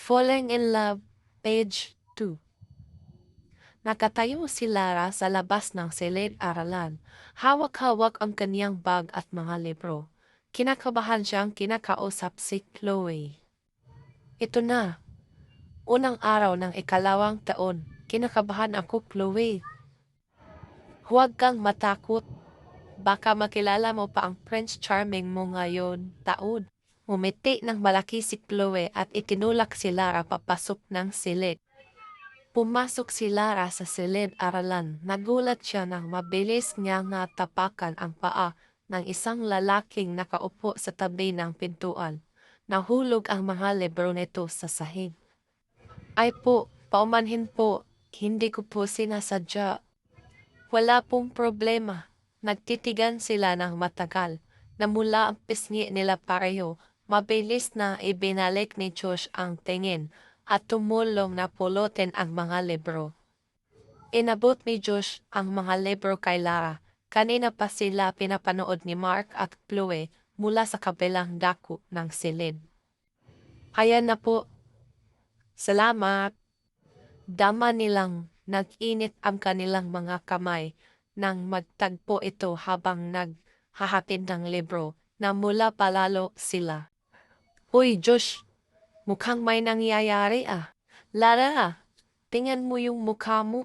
Falling in Love, page 2. Nakatayo si Lara sa labas ng silid-aralan. Hawak-hawak ang kaniyang bag at mga libro. Kinakabahan siyang kinakausap si Chloe. Ito na. Unang araw ng ikalawang taon. Kinakabahan ako, Chloe. Huwag kang matakot. Baka makilala mo pa ang Prince Charming mo ngayon taon. Umiti ng malaki si Chloe at itinulak si Lara papasok ng silid. Pumasok si Lara sa silid-aralan. Nagulat siya nang mabilis niya tapakan ang paa ng isang lalaking nakaupo sa tabi ng pintuan. Nahulog ang mga libro nito sa sahig. Ay po, paumanhin po. Hindi ko po sinasadya. Wala pong problema. Nagtitigan sila ng matagal. Namula ang pisngi nila pareho. Mabilis na ibinalik ni Josh ang tingin at tumulong na pulutin ang mga libro. Inabot ni Josh ang mga libro kay Lara. Kanina pa sila pinapanood ni Mark at Chloe mula sa kabilang dako ng silid. Ayan na po. Salamat. Dama nilang nag-init ang kanilang mga kamay nang magtagpo ito habang naghahatid ng libro na mula palalo sila. Uy, Josh! Mukhang may nangyayari ah. Lara, tingnan mo yung mukha mo.